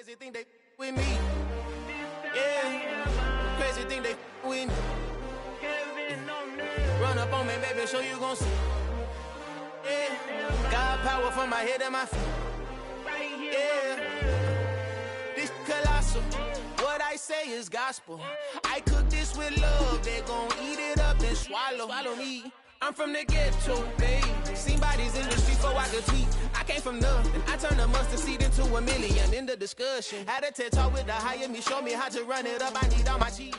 Crazy thing they with me. Yeah. Crazy thing they with me. Run up on me, baby, show you gon' see. Yeah. God power from my head and my feet. Yeah. This colossal. What I say is gospel. I cook this with love. They gon' eat it up and swallow me. I'm from the ghetto, babe. Seen bodies in the streets so I could tweet. I came from nothing. I turned a mustard seed into a million. In the discussion, had a TED talk with the higher me. Show me how to run it up. I need all my cheese.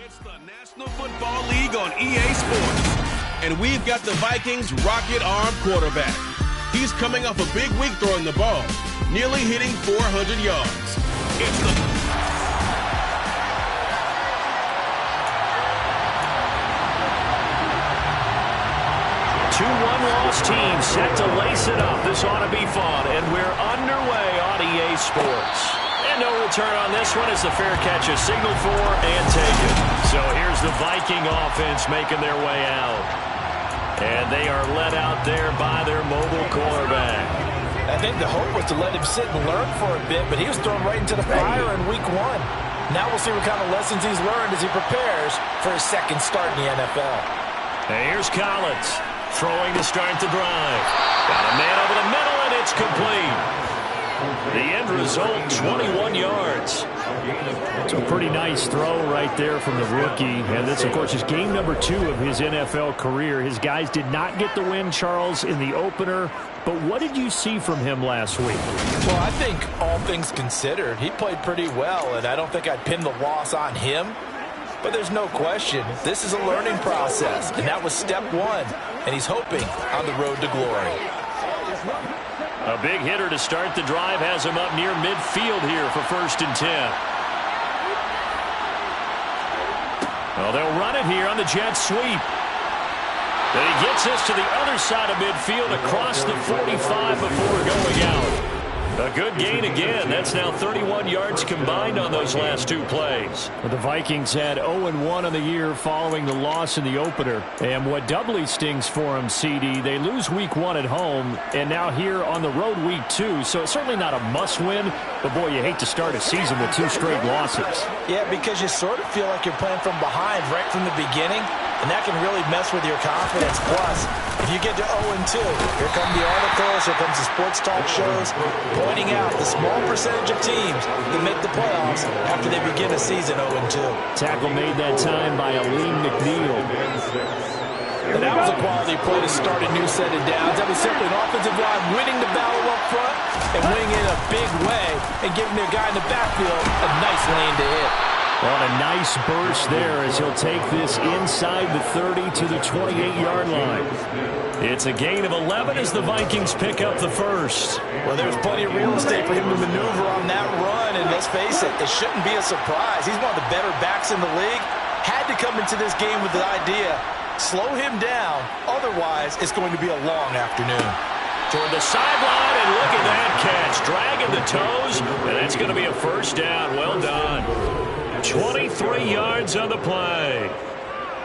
It's the National Football League on EA Sports. And we've got the Vikings rocket arm quarterback. He's coming off a big week throwing the ball, nearly hitting 400 yards. It's the 2-1 loss team set to lace it up. This ought to be fun, and we're underway on EA Sports. And no return on this one as the fair catch is signaled for and taken. So here's the Viking offense making their way out. And they are led out there by their mobile quarterback. I think the hope was to let him sit and learn for a bit, but he was thrown right into the fire in week 1. Now we'll see what kind of lessons he's learned as he prepares for his second start in the NFL. And here's Collins. Throwing to start the drive. Got a man over the middle, and it's complete. The end result, 21 yards. It's a pretty nice throw right there from the rookie. And this, of course, is game number 2 of his NFL career. His guys did not get the win, Charles, in the opener. But what did you see from him last week? Well, I think all things considered, he played pretty well, and I don't think I'd pin the loss on him. But there's no question, this is a learning process, and that was step 1, and he's hoping on the road to glory. A big hitter to start the drive has him up near midfield here for 1st and 10. Well, they'll run it here on the jet sweep. Then he gets this to the other side of midfield across the 45 before going out. A good gain again. That's now 31 yards combined on those last 2 plays. Well, the Vikings had 0-1 on the year following the loss in the opener. And what doubly stings for them, CD, they lose week 1 at home, and now here on the road week 2. So it's certainly not a must-win, but boy, you hate to start a season with 2 straight losses. Yeah, because you sort of feel like you're playing from behind right from the beginning, and that can really mess with your confidence. Plus, if you get to 0-2, here come the articles, here comes the sports talk shows, pointing out the small percentage of teams that make the playoffs after they begin a season 0-2. Tackle made that time by Aleem McNeil. And that was a quality play to start a new set of downs. That was simply an offensive line winning the battle up front and winning in a big way and giving their guy in the backfield a nice lane to hit. On a nice burst there as he'll take this inside the 30 to the 28-yard line. It's a gain of 11 as the Vikings pick up the first. Well, there's plenty of real estate for him to maneuver on that run, and let's face it, it shouldn't be a surprise. He's one of the better backs in the league. Had to come into this game with the idea, slow him down, otherwise it's going to be a long afternoon. Toward the sideline, and look at that catch. Dragging the toes, and that's going to be a first down. Well done. 23 yards on the play.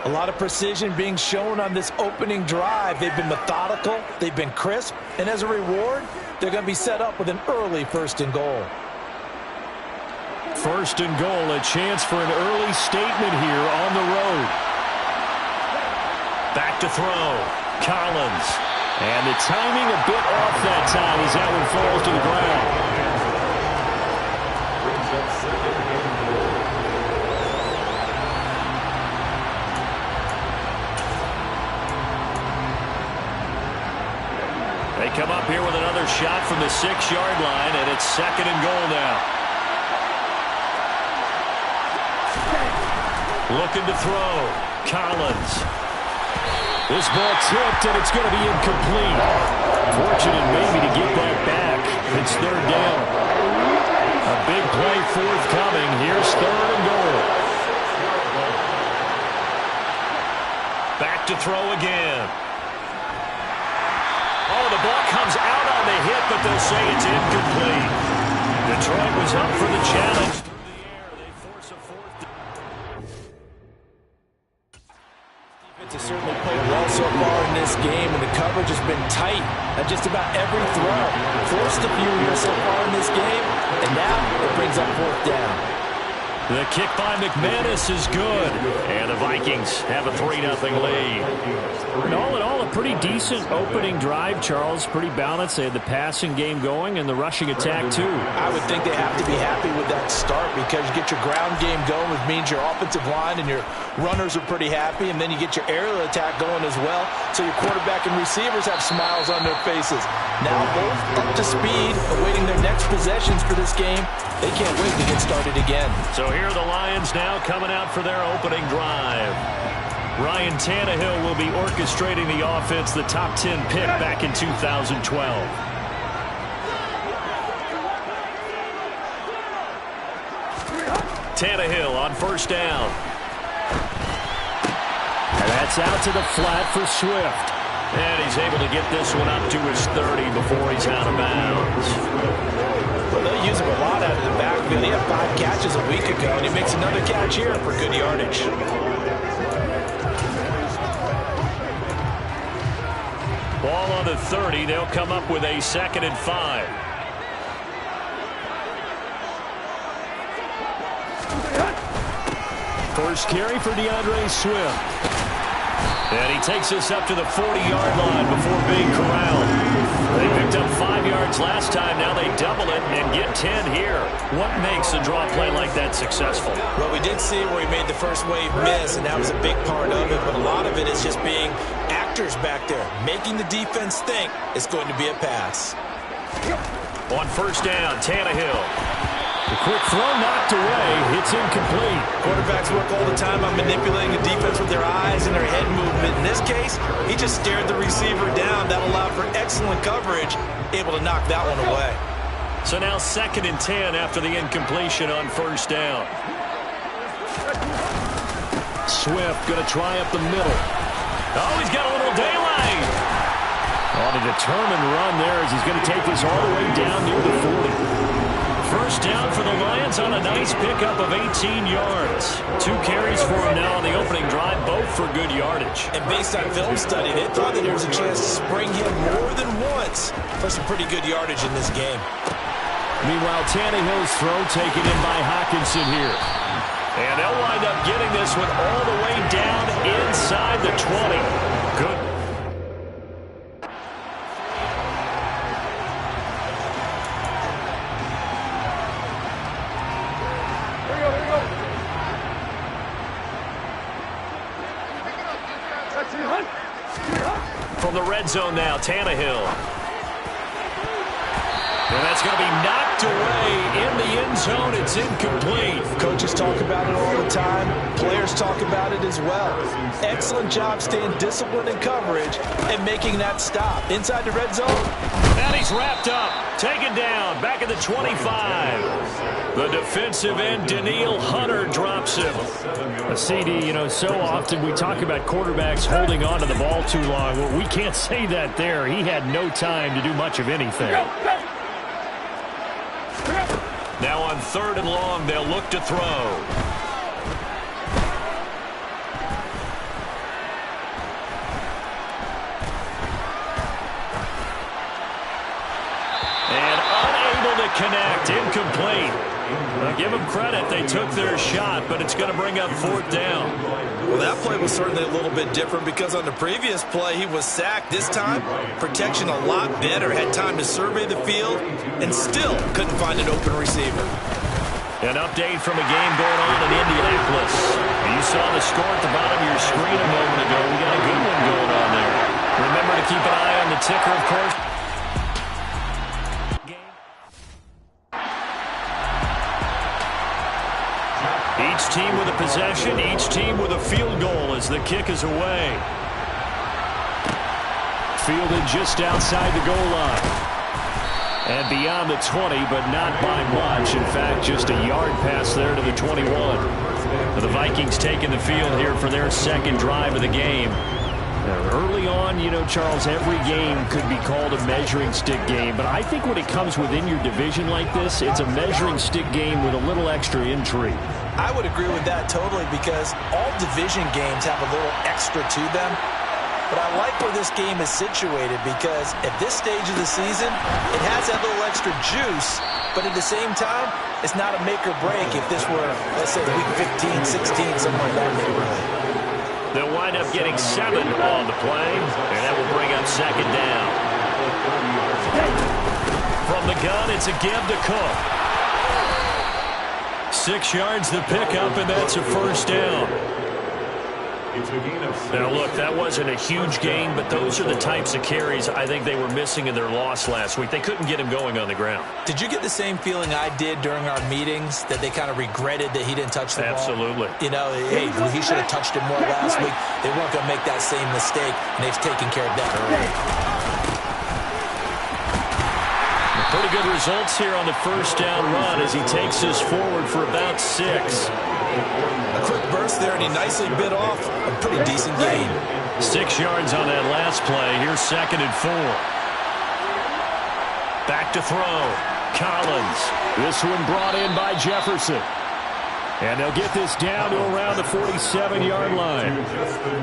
A lot of precision being shown on this opening drive. They've been methodical, they've been crisp, and as a reward, they're going to be set up with an early 1st and goal. 1st and goal, a chance for an early statement here on the road. Back to throw. Collins. And the timing a bit off that time as that one falls to the ground. They come up here with another shot from the 6-yard line, and it's 2nd and goal now. Looking to throw. Collins. This ball tipped, and it's going to be incomplete. Fortunate maybe to get that back. It's 3rd down. A big play forthcoming. Here's 3rd and goal. Back to throw again. Oh, the ball comes out on the hit, but they'll say it's incomplete. Detroit was up for the challenge. Through the air, they force a 4th. Defense has certainly played well so far far in this game, and the coverage has been tight at just about every throw. Forced a few here so far in this game, and now it brings up 4th down. The kick by McManus is good, and the Vikings have a 3-0 lead. And all in all, a pretty decent opening drive, Charles. Pretty balanced. They had the passing game going and the rushing attack, too. I would think they have to be happy with that start because you get your ground game going, which means your offensive line and your runners are pretty happy, and then you get your aerial attack going as well, so your quarterback and receivers have smiles on their faces. Now both up to speed, awaiting their next possessions for this game. They can't wait to get started again. So here are the Lions now coming out for their opening drive. Ryan Tannehill will be orchestrating the offense, the top 10 pick back in 2012. Tannehill on 1st down. And that's out to the flat for Swift. And he's able to get this one up to his 30 before he's out of bounds. Well, they'll use him a lot out of the backfield. He had 5 catches a week ago, and he makes another catch here for good yardage. Ball on the 30. They'll come up with a 2nd and 5. First carry for DeAndre Swift. And he takes this up to the 40-yard line before being corralled. They picked up 5 yards last time. Now they double it and get 10 here. What makes a draw play like that successful? Well, we did see where he made the first wave miss, and that was a big part of it. But a lot of it is just being actors back there, making the defense think it's going to be a pass. On 1st down, Tannehill. The quick throw knocked away. It's incomplete. Quarterbacks work all the time on manipulating the defense with their eyes and their head movement. In this case, he just stared the receiver down. That allowed for excellent coverage, able to knock that one away. So now 2nd and 10 after the incompletion on 1st down. Swift going to try up the middle. Oh, he's got a little daylight. On a determined run there as he's going to take this all the way down near the 40. 1st down for the Lions on a nice pickup of 18 yards. 2 carries for him now on the opening drive, both for good yardage. And based on film study, they thought that there was a chance to spring him more than once for some pretty good yardage in this game. Meanwhile, Tannehill's throw taken in by Hockenson here. And they'll wind up getting this one all the way down inside the 20. Good. From the red zone now, Tannehill. And that's going to be knocked away in the end zone. It's incomplete. Coaches talk about it all the time. Players talk about it as well. Excellent job staying disciplined in coverage and making that stop. Inside the red zone. And he's wrapped up. Taken down. Back at the 25. The defensive end, Daniil Hunter, drops him. A CD, you know, so often we talk about quarterbacks holding on to the ball too long. Well, we can't say that there. He had no time to do much of anything. Now on 3rd and long, they'll look to throw. And unable to connect, incomplete. Now give them credit, they took their shot, but it's going to bring up 4th down. Well, that play was certainly a little bit different because on the previous play, he was sacked. This time, protection a lot better. Had time to survey the field and still couldn't find an open receiver. An update from a game going on in Indianapolis. You saw the score at the bottom of your screen a moment ago. We got a good one going on there. Remember to keep an eye on the ticker, of course. Each team with a possession, each team with a field goal as the kick is away. Fielded just outside the goal line. And beyond the 20, but not by much. In fact, just a yard pass there to the 21. The Vikings taking the field here for their 2nd drive of the game. Now, early on, you know, Charles, every game could be called a measuring stick game. But I think when it comes within your division like this, it's a measuring stick game with a little extra intrigue. I would agree with that totally because all division games have a little extra to them. but I like where this game is situated because at this stage of the season, it has that little extra juice, but at the same time, it's not a make or break if this were, let's say, week 15, 16, somewhere in that neighborhood. They'll wind up getting 7 on the play, and that will bring up second down. From the gun, it's a give to Cook. 6 yards the pickup, and that's a first down. Now, look, that wasn't a huge gain, but those are the types of carries I think they were missing in their loss last week. They couldn't get him going on the ground. Did you get the same feeling I did during our meetings, that they kind of regretted that he didn't touch the ball? Absolutely. You know, hey, he should have touched it more last week. They weren't going to make that same mistake, and they've taken care of that already. Pretty good results here on the first down run as he takes us forward for about 6. A quick burst there, and he nicely bit off a pretty decent gain. 6 yards on that last play. Here's 2nd and 4. Back to throw. Collins. This one brought in by Jefferson. And they'll get this down to around the 47-yard line.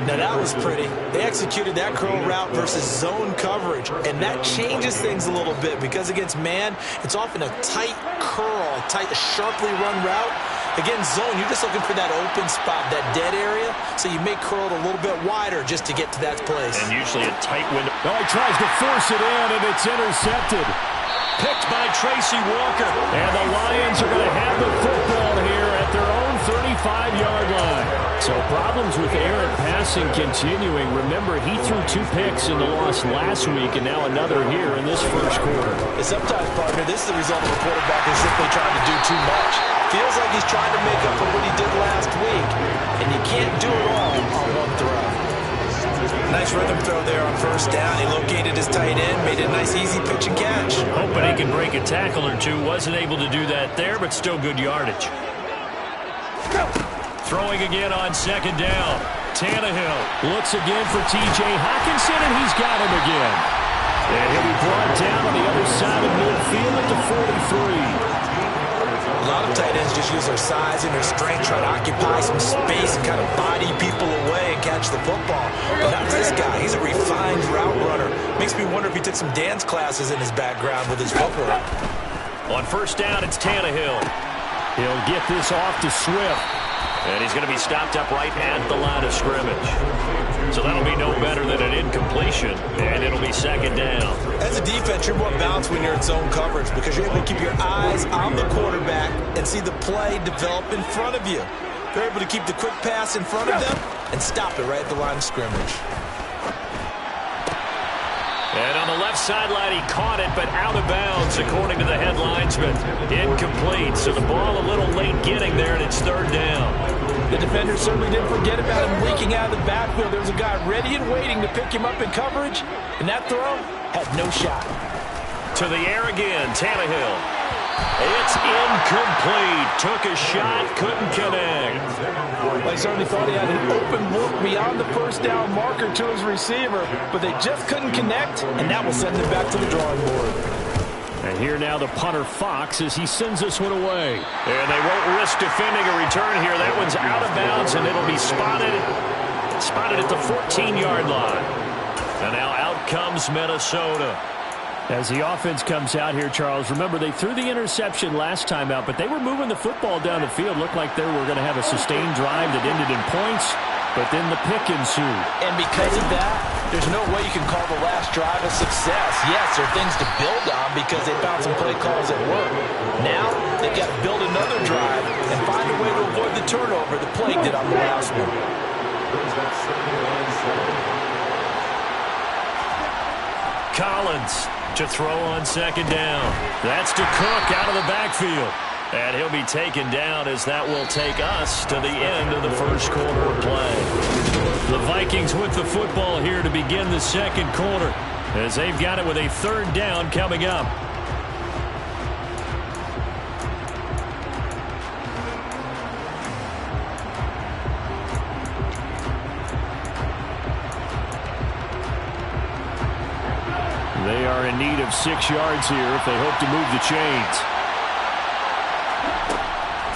Now, that was pretty. They executed that curl route versus zone coverage, and that changes things a little bit because against man, it's often a tight curl, a sharply run route. Against zone, you're just looking for that open spot, that dead area, so you may curl it a little bit wider just to get to that place. And usually a tight window. Oh, he tries to force it in, and it's intercepted. Picked by Tracy Walker. And the Lions are going to have the football here at their own 35-yard line. So problems with errant passing continuing. Remember, he threw 2 picks in the loss last week, and now another here in this first quarter. And sometimes, partner, this is the result of a quarterback who's simply trying to do too much. Feels like he's trying to make up for what he did last week, and you can't do it all on one throw. Nice rhythm throw there on first down. He located his tight end, made a nice easy pitch and catch. Hoping he can break a tackle or two. Wasn't able to do that there, but still good yardage. Throwing again on 2nd down. Tannehill looks again for T.J. Hockenson, and he's got him again. And he'll be brought down on the other side of midfield at the 43. A lot of tight ends just use their size and their strength, try to occupy some space and kind of body people away and catch the football. But not this guy. He's a refined route runner. Makes me wonder if he took some dance classes in his background with his footwork. On first down, it's Tannehill. He'll get this off to Swift. And he's going to be stopped up right at the line of scrimmage. So that'll be no better than an incompletion, and it'll be 2nd down. As a defense, you're more balanced when you're in zone coverage because you're able to keep your eyes on the quarterback and see the play develop in front of you. You're able to keep the quick pass in front of them and stop it right at the line of scrimmage. And on the left sideline, he caught it, but out of bounds, according to the head linesman. Incomplete, so the ball a little late getting there, and it's 3rd down. The defender certainly didn't forget about him leaking out of the backfield. There was a guy ready and waiting to pick him up in coverage, and that throw had no shot. To the air again, Tannehill. It's incomplete. Took a shot, couldn't connect. Well, he certainly thought he had an open look beyond the first down marker to his receiver, but they just couldn't connect, and that will send them back to the drawing board. And here now the punter Fox as he sends this one away. And they won't risk defending a return here. That one's out of bounds, and it'll be spotted at the 14-yard line. And now out comes Minnesota. As the offense comes out here, Charles, remember they threw the interception last time out, but they were moving the football down the field. Looked like they were going to have a sustained drive that ended in points, but then the pick ensued. And because of that, there's no way you can call the last drive a success. Yes, there are things to build on because they found some play calls that work. Now, they've got to build another drive and find a way to avoid the turnover that plagued it on the last one. Collins to throw on 2nd down. That's to Cook out of the backfield. And he'll be taken down as that will take us to the end of the first quarter of play. The Vikings with the football here to begin the 2nd quarter as they've got it with a 3rd down coming up. They are in need of 6 yards here if they hope to move the chains.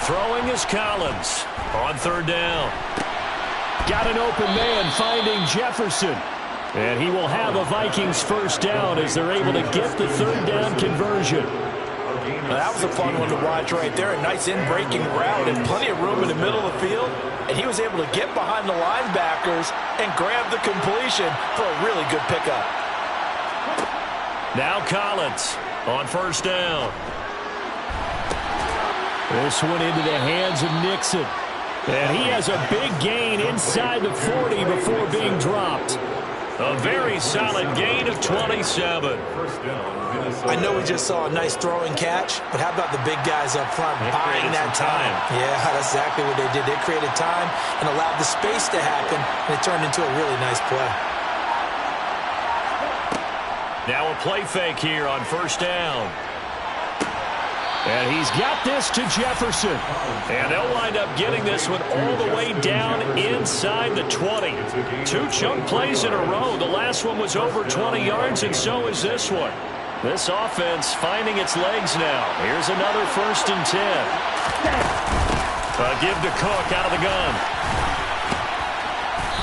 Throwing is Collins on 3rd down. Got an open man finding Jefferson. And he will have a Vikings first down as they're able to get the third down conversion. Well, that was a fun one to watch right there. A nice in-breaking route and plenty of room in the middle of the field. And he was able to get behind the linebackers and grab the completion for a really good pickup. Now Collins on first down. This one into the hands of Nixon. And he has a big gain inside the 40 before being dropped. A very solid gain of 27. I know we just saw a nice throwing catch, but how about the big guys up front buying that time? Yeah, that's exactly what they did. They created time and allowed the space to happen, and it turned into a really nice play. Now a play fake here on first down. And he's got this to Jefferson. And they'll wind up getting this one all the way down inside the 20. Two chunk plays in a row. The last one was over 20 yards, and so is this one. This offense finding its legs now. Here's another 1st and 10. Give to Cook out of the gun.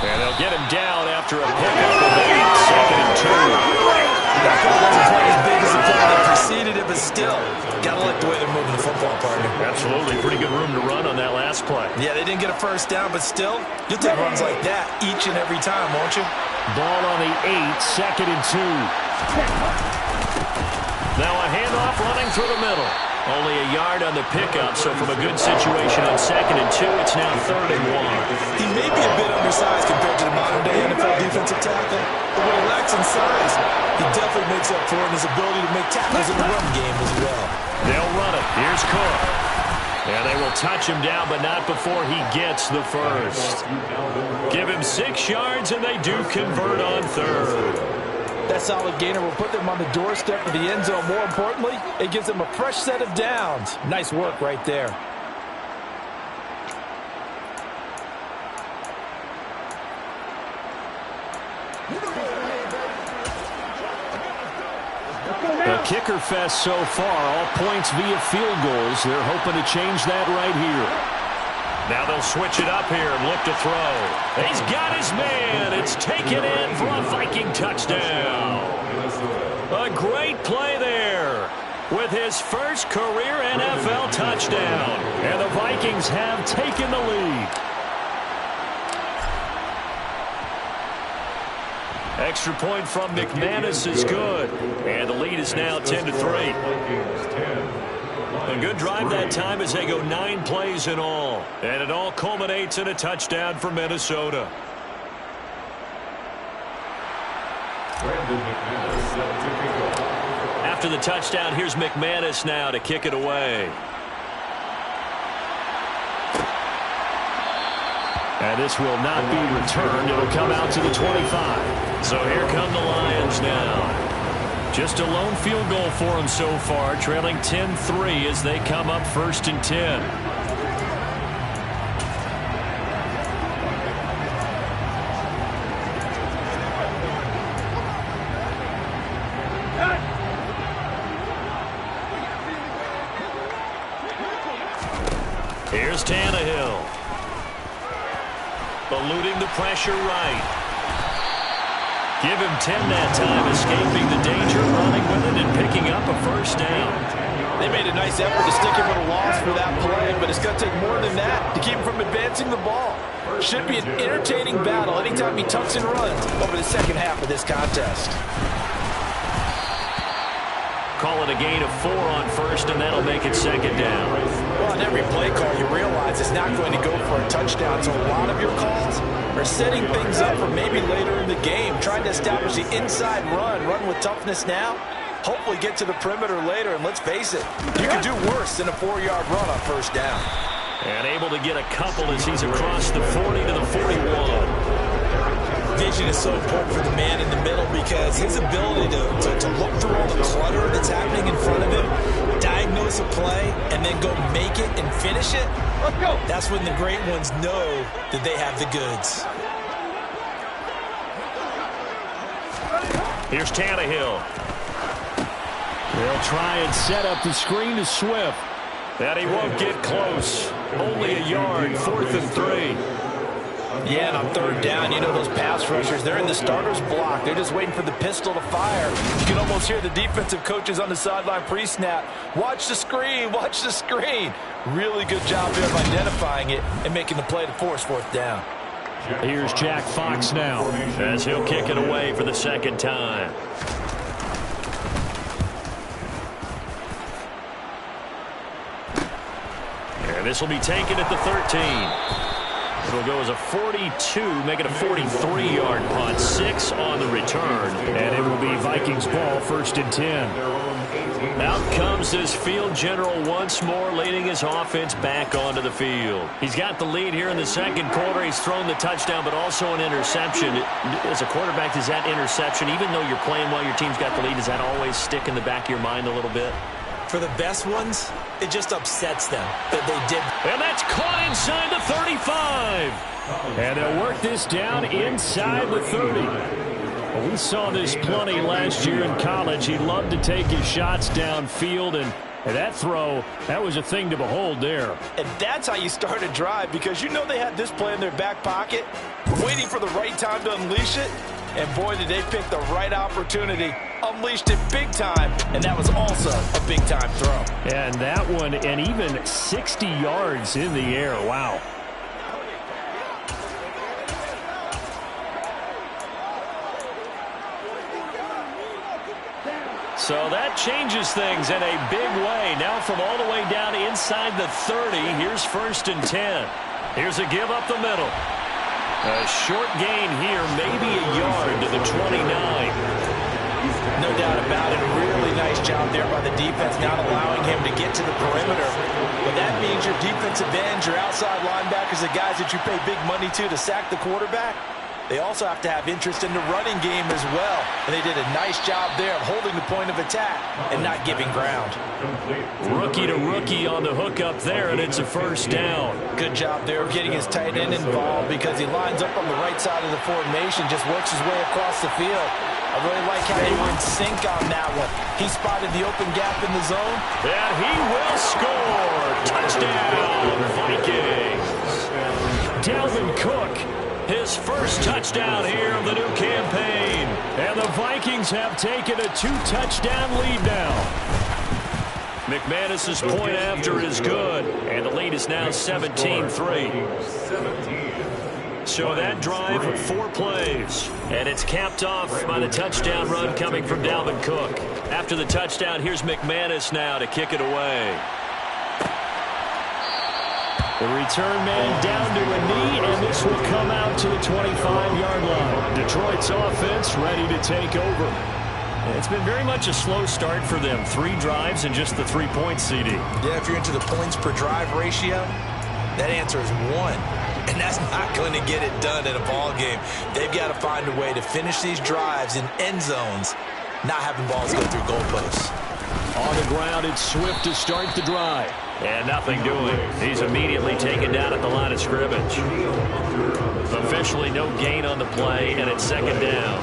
And they'll get him down after a pickup of 8, 2nd and 2. That play wasn't quite as big as the play that preceded it, but still, got to like the way they're moving the football, partner. Absolutely. Pretty good room to run on that last play. Yeah, they didn't get a first down, but still, you'll take runs like that each and every time, won't you? Ball on the 8, 2nd and 2. Now a handoff running through the middle. Only a yard on the pickup, so from a good situation on 2nd and 2, it's now 3rd and 1. He may be a bit undersized compared to the modern-day NFL defensive tackle, but what he lacks in size, he definitely makes up for it in his ability to make tackles in the run game as well. They'll run it. Here's Cook. And they will touch him down, but not before he gets the first. Give him 6 yards, and they do convert on 3rd. That solid gainer will put them on the doorstep of the end zone. More importantly, it gives them a fresh set of downs. Nice work right there. A kicker fest so far, all points via field goals. They're hoping to change that right here. Now they'll switch it up here and look to throw. He's got his man. It's taken in for a Viking touchdown. A great play there with his first career NFL touchdown. And the Vikings have taken the lead. Extra point from McManus is good. And the lead is now 10-3. A good drive that time as they go 9 plays in all. And it all culminates in a touchdown for Minnesota. After the touchdown, here's McManus now to kick it away. And this will not be returned. It'll come out to the 25. So here come the Lions now. Just a lone field goal for them so far, trailing 10-3 as they come up 1st and 10. Here's Tannehill. Eluding the pressure right. Give him 10 that time, escaping the danger, running with it, and picking up a first down. They made a nice effort to stick him at a loss for that play, but it's going to take more than that to keep him from advancing the ball. Should be an entertaining battle anytime he tucks and runs over the second half of this contest. Call it a gain of 4 on first, and that'll make it 2nd down. Well, on every play call, you realize it's not going to go for a touchdown, so a lot of your calls are setting things up for maybe later in the game, trying to establish the inside run with toughness now, hopefully get to the perimeter later, and let's face it, you can do worse than a 4-yard run on first down. And able to get a couple as he's across the 40 to the 41. Vision is so important for the man in the middle because his ability to look through all the clutter that's happening in front of him, diagnose a play, and then go make it and finish it, that's when the great ones know that they have the goods. Here's Tannehill. They'll try and set up the screen to Swift. And he won't get close. Only a yard, 4th and 3. Yeah, and on third down, you know those pass rushers, they're in the starter's block. They're just waiting for the pistol to fire. You can almost hear the defensive coaches on the sideline pre-snap. Watch the screen, watch the screen. Really good job there of identifying it and making the play to force fourth down. Here's Jack Fox now as he'll kick it away for the second time. And this will be taken at the 13. It'll go as a 42, make it a 43-yard punt. 6 on the return. And it will be Vikings ball, 1st and 10. Out comes this field general once more, leading his offense back onto the field. He's got the lead here in the second quarter. He's thrown the touchdown, but also an interception. As a quarterback, does that interception, even though you're playing while your team's got the lead, does that always stick in the back of your mind a little bit? For the best ones, it just upsets them that they did. And that's caught inside the 35. And they'll work this down inside the 30. Well, we saw this plenty last year in college. He loved to take his shots downfield, and that throw, that was a thing to behold there. And that's how you start a drive, because you know they had this play in their back pocket, waiting for the right time to unleash it. And boy, did they pick the right opportunity. Unleashed it big time, and that was also a big-time throw. And that one, and even 60 yards in the air. Wow. So that changes things in a big way. Now from all the way down inside the 30, here's 1st and 10. Here's a give up the middle. A short gain here, maybe a yard to the 29. No doubt about it. Really nice job there by the defense, not allowing him to get to the perimeter. But that means your defensive ends, your outside linebackers, the guys that you pay big money to sack the quarterback, they also have to have interest in the running game as well. And they did a nice job there of holding the point of attack and not giving ground. Rookie to rookie on the hook up there, and it's a 1st down. Good job there of getting his tight end involved, because he lines up on the right side of the formation, just works his way across the field. I really like how they went sync on that one. He spotted the open gap in the zone. And he will score. Touchdown, Vikings. Dalvin Cook, his first touchdown here of the new campaign. And the Vikings have taken a 2-touchdown lead now. McManus's point after is good, and the lead is now 17-3. So that drive, 4 plays, and it's capped off by the touchdown run coming from Dalvin Cook. After the touchdown, here's McManus now to kick it away. The return man down to a knee, and this will come out to the 25-yard line. Detroit's offense ready to take over. It's been very much a slow start for them. 3 drives and just the 3 points, CD. Yeah, if you're into the points per drive ratio, that answer is 1. And that's not going to get it done in a ball game. They've got to find a way to finish these drives in end zones, not having balls go through goalposts. On the ground, it's Swift to start the drive. And nothing doing. He's immediately taken down at the line of scrimmage. Officially no gain on the play, and it's 2nd down.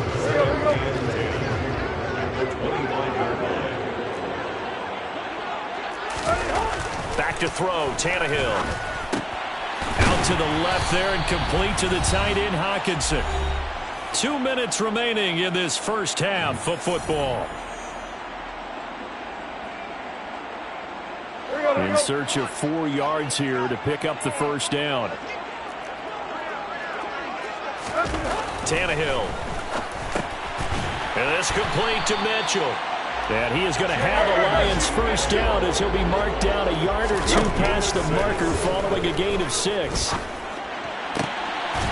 Back to throw, Tannehill. Out to the left there and complete to the tight end, Hockenson. 2 minutes remaining in this first half of football. In search of 4 yards here to pick up the 1st down. Tannehill. And this complete to Mitchell. And he is going to have the Lions 1st down as he'll be marked down a yard or 2 past the marker following a gain of 6.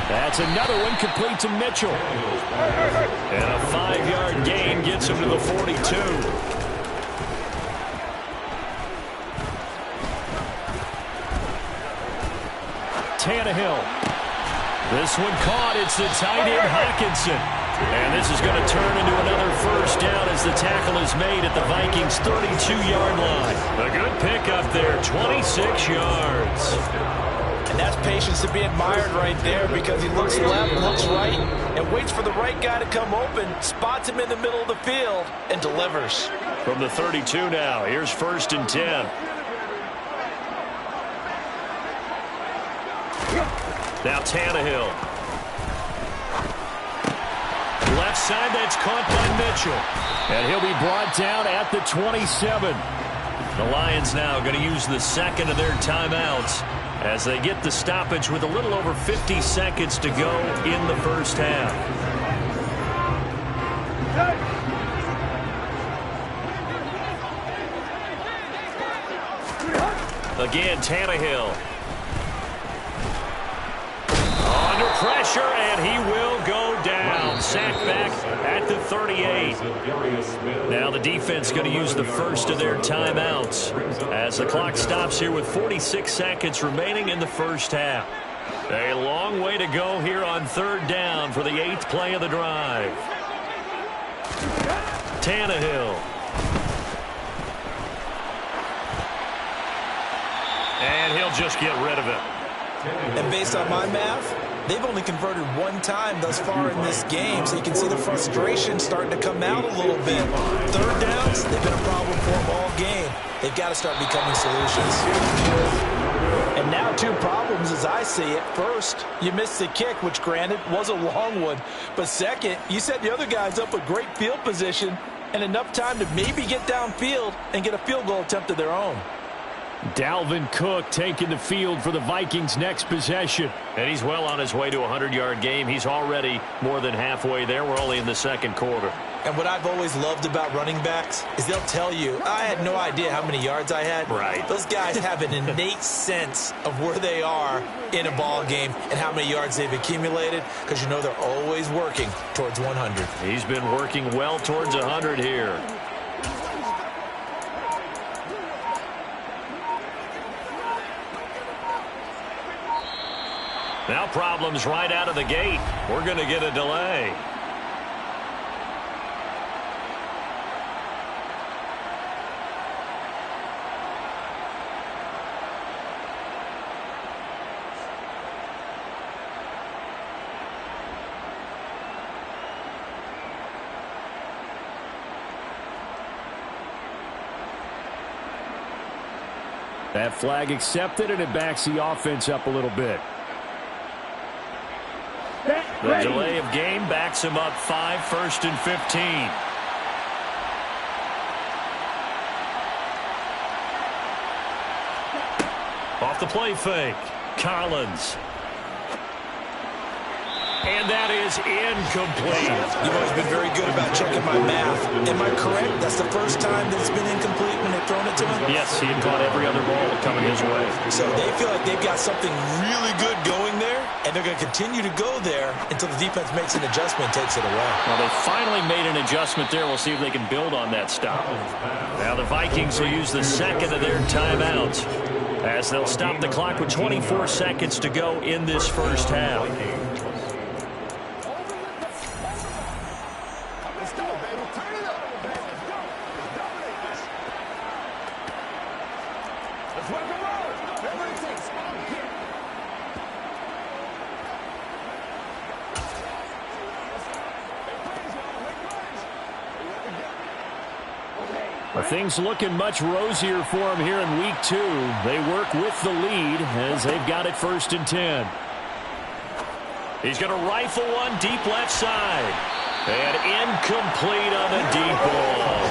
That's another one complete to Mitchell. And a 5-yard gain gets him to the 42. Tannehill. This one caught. It's the tight end, Hockenson. And this is going to turn into another 1st down as the tackle is made at the Vikings' 32-yard line. A good pickup there, 26 yards. And that's patience to be admired right there, because he looks left, looks right, and waits for the right guy to come open, spots him in the middle of the field, and delivers. From the 32 now, here's 1st and 10. Now Tannehill. inside. That's caught by Mitchell. And he'll be brought down at the 27. The Lions now going to use the second of their timeouts as they get the stoppage with a little over 50 seconds to go in the first half. Again, Tannehill. Under pressure, and he will go down. Sacked back at the 38. Now the defense going to use the first of their timeouts as the clock stops here with 46 seconds remaining in the first half. A long way to go here on third down for the 8th play of the drive. Tannehill. And he'll just get rid of it. And based on my math, they've only converted one time thus far in this game, so you can see the frustration starting to come out a little bit. Third downs, they've been a problem for them all game. They've got to start becoming solutions. And now 2 problems as I see it. First, you missed the kick, which granted was a long one. But second, you set the other guys up with great field position and enough time to maybe get downfield and get a field goal attempt of their own. Dalvin Cook taking the field for the Vikings' next possession. And he's well on his way to a 100-yard game. He's already more than halfway there. We're only in the second quarter. And what I've always loved about running backs is they'll tell you, I had no idea how many yards I had. Right. Those guys have an innate sense of where they are in a ball game and how many yards they've accumulated because you know they're always working towards 100. He's been working well towards 100 here. Now problems right out of the gate. We're going to get a delay. That flag accepted, and it backs the offense up a little bit. The delay of game backs him up 5, 1st and 15. Off the play fake. Collins. And that is incomplete. You've always been very good about checking my math. Am I correct? That's the first time that it's been incomplete when they've thrown it to him? Yes, he had caught every other ball coming his way. So they feel like they've got something really good going there, and they're going to continue to go there until the defense makes an adjustment and takes it away. Well, they finally made an adjustment there. We'll see if they can build on that stop. Now the Vikings will use the second of their timeouts as they'll stop the clock with 24 seconds to go in this first half. Things looking much rosier for him here in week 2. They work with the lead as they've got it 1st and 10. He's going to rifle one deep left side. And incomplete on the deep ball.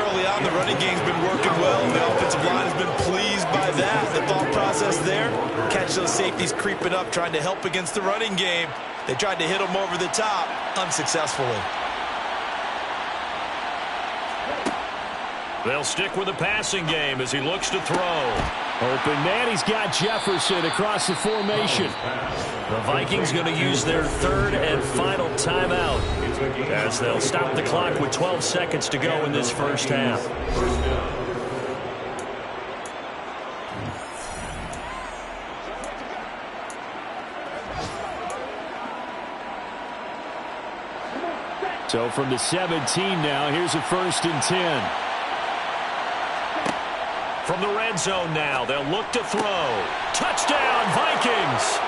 Early on, the running game's been working well. The offensive line has been pleased by that. The thought process there, catch those safeties creeping up, trying to help against the running game. They tried to hit them over the top, unsuccessfully. They'll stick with the passing game as he looks to throw. Open man, he's got Jefferson across the formation. The Vikings going to use their 3rd and final timeout as they'll stop the clock with 12 seconds to go in this first half. So from the 17 now, here's a 1st and 10. From the red zone now, they'll look to throw. Touchdown, Vikings!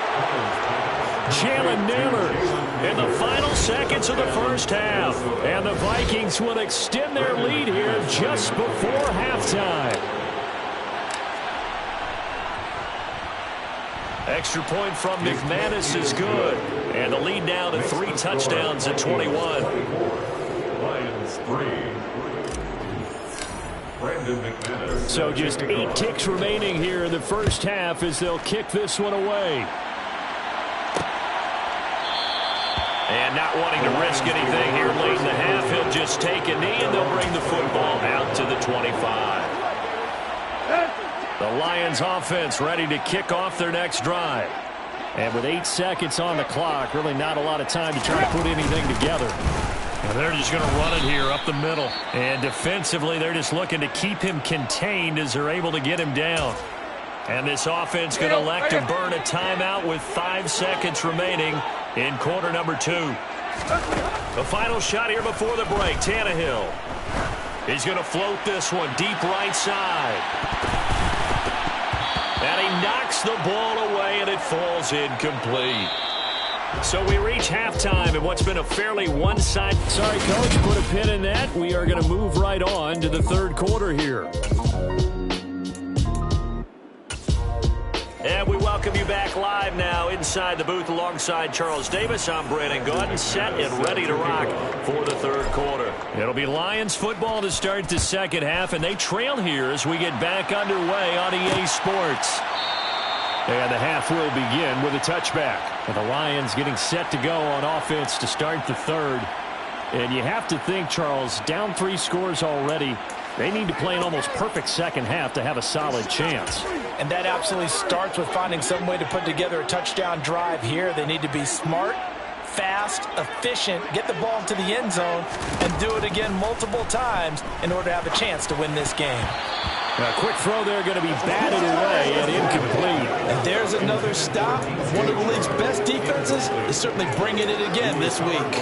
Jalen Naylor In the final seconds of the first half. And the Vikings will extend their lead here just before halftime. Extra point from McManus is good. And the lead now to 3 touchdowns at 21. Lions 3. Brandon McManus. So just 8 ticks remaining here in the first half as they'll kick this one away. And not wanting to risk anything here late in the half, he'll just take a knee and they'll bring the football out to the 25. The Lions offense ready to kick off their next drive. And with 8 seconds on the clock, really not a lot of time to try to put anything together. And they're just going to run it here up the middle. And defensively, they're just looking to keep him contained as they're able to get him down. And this offense going to elect to burn a timeout with 5 seconds remaining in quarter number 2. The final shot here before the break. Tannehill. He's going to float this one deep right side. And he knocks the ball away, and it falls incomplete. So we reach halftime in what's been a fairly one-sided. Sorry, Coach, put a pin in that. We are going to move right on to the third quarter here. And we welcome you back live now inside the booth alongside Charles Davis. I'm Brandon Gaudin, set and ready to rock for the third quarter. It'll be Lions football to start the second half, and they trail here as we get back underway on EA Sports. And the half will begin with a touchback. And the Lions getting set to go on offense to start the third. And you have to think, Charles, down 3 scores already. They need to play an almost perfect second half to have a solid chance. And that absolutely starts with finding some way to put together a touchdown drive here. They need to be smart, fast, efficient, get the ball to the end zone, and do it again multiple times in order to have a chance to win this game. A quick throw there going to be batted away and incomplete. And there's another stop. One of the league's best defenses is certainly bringing it again this week.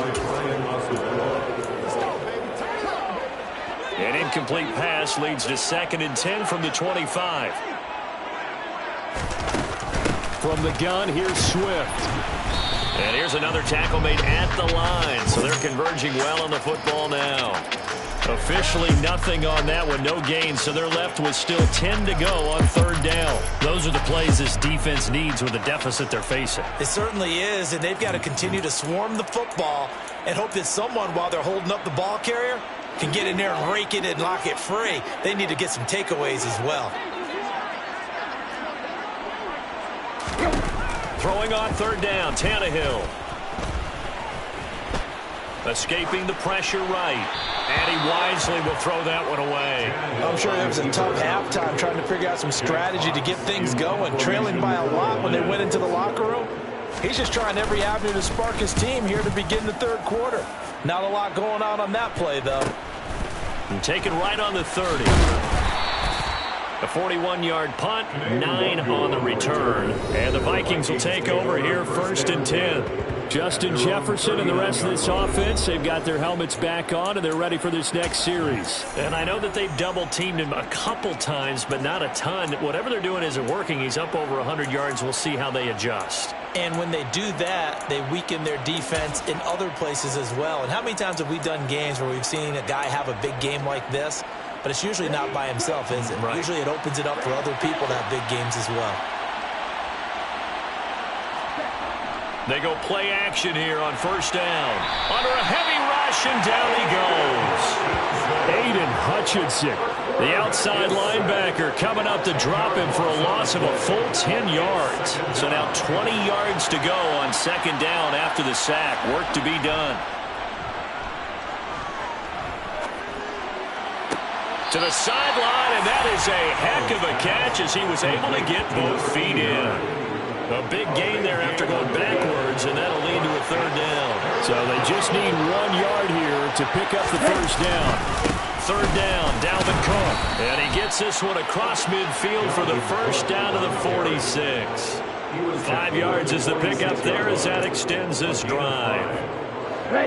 An incomplete pass leads to 2nd and 10 from the 25. From the gun, here's Swift. And here's another tackle made at the line. So they're converging well on the football now. Officially nothing on that one, no gain. So they're left with still 10 to go on 3rd down. Those are the plays this defense needs with the deficit they're facing. It certainly is, and they've got to continue to swarm the football and hope that someone, while they're holding up the ball carrier, can get in there and rake it and lock it free. They need to get some takeaways as well. Throwing on 3rd down, Tannehill. Escaping the pressure right. And he wisely will throw that one away. I'm sure it was a tough halftime trying to figure out some strategy to get things going. Trailing by a lot when they went into the locker room. He's just trying every avenue to spark his team here to begin the third quarter. Not a lot going on that play, though. And taken right on the 30. A 41-yard punt, 9 on the return. And the Vikings will take over here 1st and 10. Justin Jefferson and the rest of this offense, they've got their helmets back on, and they're ready for this next series. And I know that they've double-teamed him a couple times, but not a ton. Whatever they're doing isn't working. He's up over 100 yards. We'll see how they adjust. And when they do that, they weaken their defense in other places as well. And how many times have we done games where we've seen a guy have a big game like this? But it's usually not by himself, is it? Right. Usually it opens it up for other people to have big games as well. They go play action here on 1st down. Under a heavy rush, and down he goes. Aiden Hutchinson, the outside linebacker, coming up to drop him for a loss of a full 10 yards. So now 20 yards to go on 2nd down after the sack. Work to be done. To the sideline, and that is a heck of a catch as he was able to get both feet in. A big gain there after going backwards, and that'll lead to a 3rd down. So they just need 1 yard here to pick up the 1st down. 3rd down, Dalvin Cook. And he gets this one across midfield for the 1st down to the 46. 5 yards is the pickup there as that extends this drive.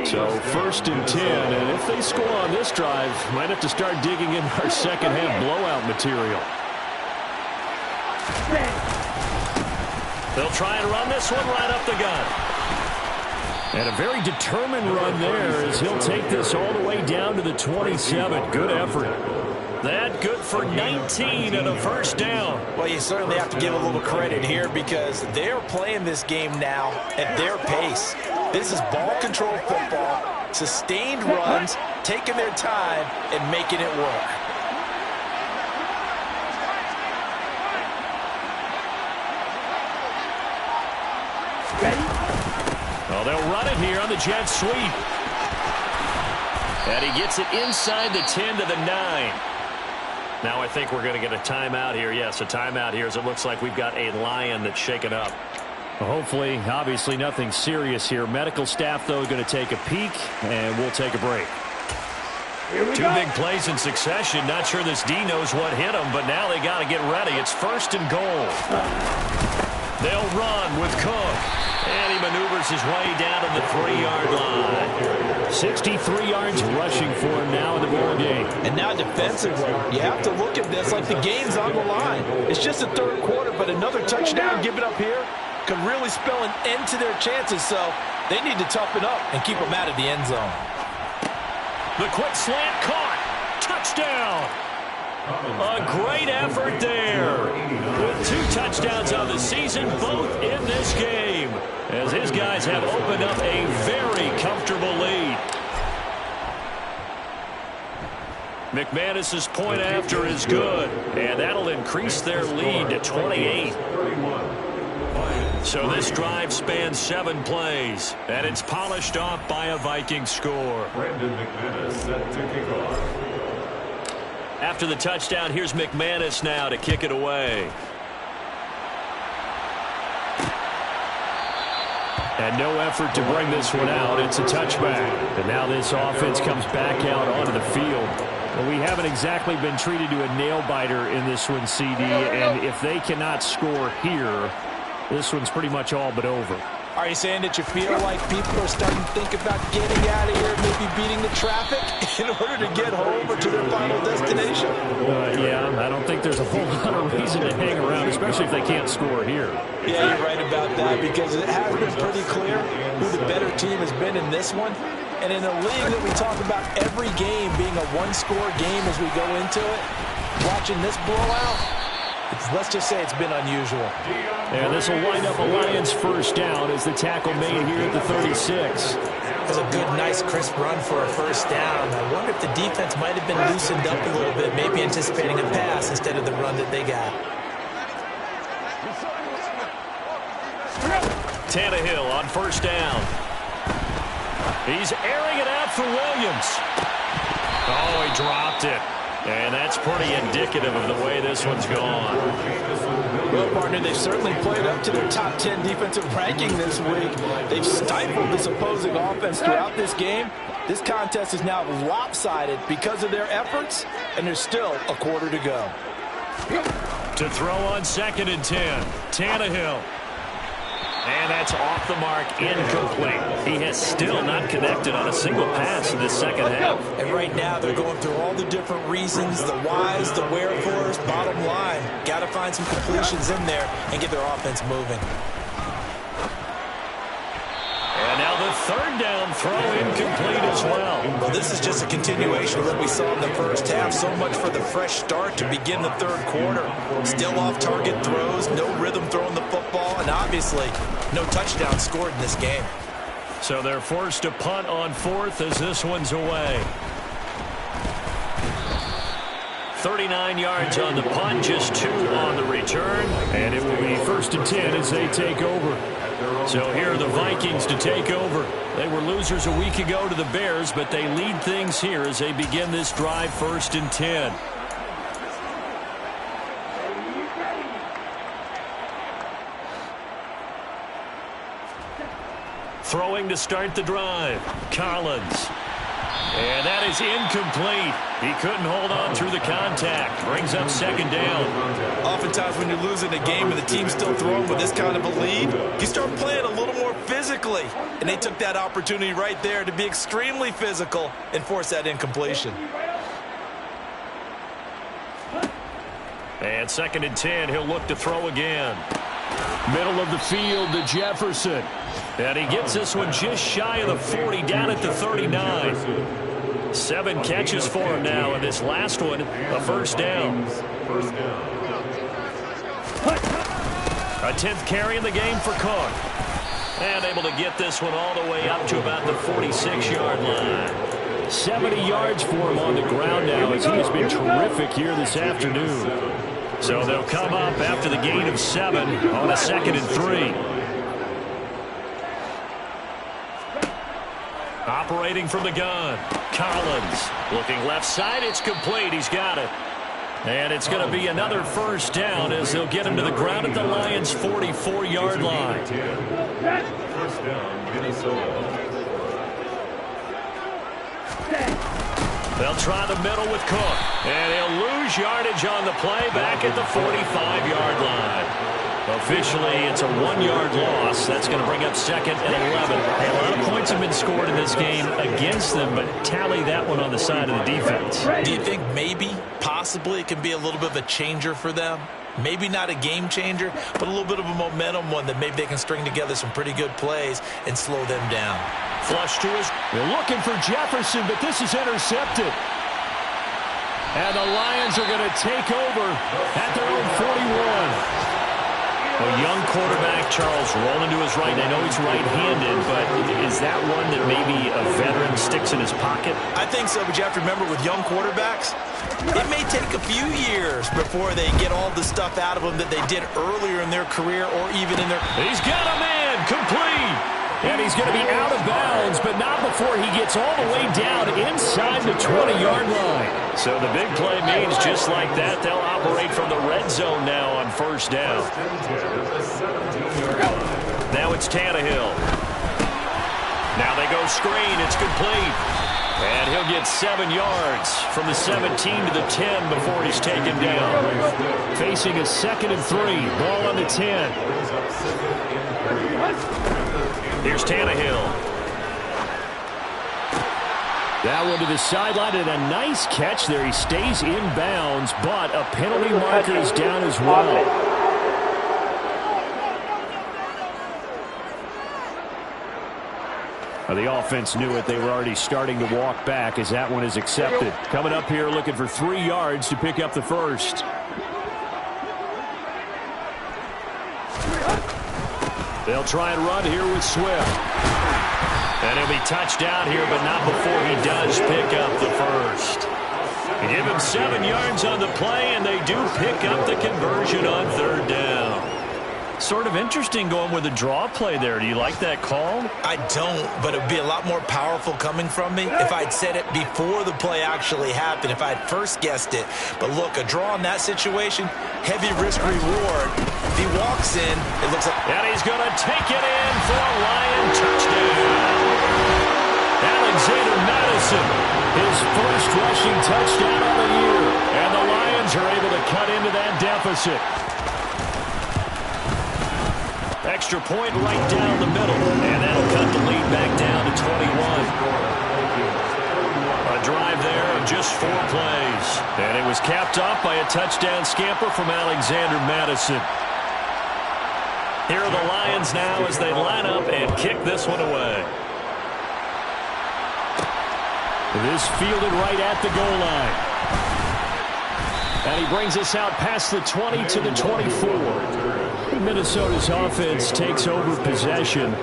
So 1st and 10, and if they score on this drive, might have to start digging in our second half blowout material. They'll try and run this one right up the gut. And a very determined run there as he'll take this all the way down to the 27. Good effort. That good for 19 and a first down. Well, you certainly have to give a little credit here because they're playing this game now at their pace. This is ball control football, sustained runs, taking their time and making it work. Well, they'll run it here on the jet sweep. And he gets it inside the 10 to the 9. Now I think we're going to get a timeout here. Yes, a timeout here as it looks like we've got a Lion that's shaken up. Well, hopefully, obviously nothing serious here. Medical staff, though, going to take a peek, and we'll take a break. Two big plays in succession. Not sure this D knows what hit him, but now they got to get ready. It's 1st and goal. They'll run with Cook. And he maneuvers his way down to the 3-yard line. 63 yards rushing for him now in the ball game. And now defensively, you have to look at this like the game's on the line. It's just the 3rd quarter, but another touchdown given up here could really spell an end to their chances. So they need to toughen up and keep them out of the end zone. The quick slant caught. Touchdown. A great effort there. With 2 touchdowns on the season, both in this game, as his guys have opened up a very comfortable lead. McManus's point after is good, and that'll increase their lead to 28. So this drive spans 7 plays, and it's polished off by a Viking score. Brandon McManus set to kick off. After the touchdown, here's McManus now to kick it away. And no effort to bring this one out. It's a touchback. And now this offense comes back out onto the field. Well, we haven't exactly been treated to a nail-biter in this one, CD. And if they cannot score here, this one's pretty much all but over. Are you saying that you feel like people are starting to think about getting out of here, maybe beating the traffic in order to get home or to their final destination? Yeah, I don't think there's a whole lot of reason to hang around, especially if they can't score here. Yeah, you're right about that because it has been pretty clear who the better team has been in this one. And in a league that we talk about every game being a one-score game as we go into it, watching this blowout, let's just say it's been unusual. And this will wind up a Lions first down as the tackle made here at the 36. It was a good, nice, crisp run for a first down. I wonder if the defense might have been loosened up a little bit, maybe anticipating a pass instead of the run that they got. Tannehill on first down. He's airing it out for Williams. Oh, he dropped it. And that's pretty indicative of the way this one's gone. Well, partner, they've certainly played up to their top 10 defensive ranking this week. They've stifled this opposing offense throughout this game. This contest is now lopsided because of their efforts, and there's still a quarter to go. To throw on 2nd and 10, Tannehill. And that's off the mark, incomplete. He has still not connected on a single pass in this second half. And right now they're going through all the different reasons, the whys, the wherefores, bottom line. Got to find some completions in there and get their offense moving. And now the 3rd down throw incomplete as well. Well, this is just a continuation of what we saw in the first half. So much for the fresh start to begin the 3rd quarter. Still off-target throws, no rhythm throwing the football, and obviously no touchdown scored in this game. So they're forced to punt on 4th as this one's away. 39 yards on the punt, just 2 on the return. And it will be 1st and 10 as they take over. So here are the Vikings to take over. They were losers a week ago to the Bears, but they lead things here as they begin this drive 1st and 10. Throwing to start the drive, Collins. And that is incomplete. He couldn't hold on through the contact. Brings up 2nd down. Oftentimes when you're losing a game and the team's still throwing with this kind of a lead, you start playing a little more physically. And they took that opportunity right there to be extremely physical and force that incompletion. And 2nd and 10, he'll look to throw again. Middle of the field to Jefferson. And he gets this one just shy of the 40, down at the 39. 7 catches for him now, and this last one, a first down. A 10th carry in the game for Cook. And able to get this one all the way up to about the 46-yard line. 70 yards for him on the ground now, as he has been terrific here this afternoon. So they'll come up after the gain of 7 on a 2nd and 3. Operating from the gun, Collins. Looking left side, it's complete. He's got it. And it's going to be another first down as they'll get him to the ground at the Lions' 44-yard line. First down, Minnesota. They'll try the middle with Cook. And he'll lose yardage on the play back at the 45-yard line. Officially, it's a 1-yard loss. That's going to bring up 2nd and 11. Hey, a lot of points have been scored in this game against them, but tally that one on the side of the defense. Do you think maybe, possibly, it can be a little bit of a changer for them? Maybe not a game changer, but a little bit of a momentum one that maybe they can string together some pretty good plays and slow them down. Flush to his. They're looking for Jefferson, but this is intercepted. And the Lions are going to take over at their own 41. A young quarterback, Charles, rolling to his right. I know he's right-handed, but is that one that maybe a veteran sticks in his pocket? I think so, but you have to remember with young quarterbacks, it may take a few years before they get all the stuff out of them that they did earlier in their career or even in their... He's got a man, complete. And he's going to be out of bounds, but not before he gets all the way down inside the 20-yard line. So the big play means just like that, they'll operate from the red zone now on first down. Now it's Tannehill. Now they go screen. It's complete. And he'll get 7 yards from the 17 to the 10 before he's taken down. Facing a 2nd and 3. Ball on the 10. Here's Tannehill. That one to the sideline, and a nice catch there. He stays in bounds, but a penalty marker is down as well. The offense knew it. They were already starting to walk back as that one is accepted. Coming up here looking for 3 yards to pick up the first. They'll try and run here with Swift. And he'll be touched down here, but not before he does pick up the first. They give him 7 yards on the play, and they do pick up the conversion on 3rd down. Sort of interesting going with a draw play there. Do you like that call? I don't, but it would be a lot more powerful coming from me if I'd said it before the play actually happened, if I'd first guessed it. But look, a draw in that situation, heavy risk reward. If he walks in, it looks like... And he's going to take it in for a Lion touchdown. Alexander Madison, his first rushing touchdown of the year. And the Lions are able to cut into that deficit. Extra point right down the middle. And that'll cut the lead back down to 21. A drive there of just 4 plays. And it was capped off by a touchdown scamper from Alexander Madison. Here are the Lions now as they line up and kick this one away. This fielded right at the goal line. And he brings us out past the 20 to the 24. Minnesota's offense takes over possession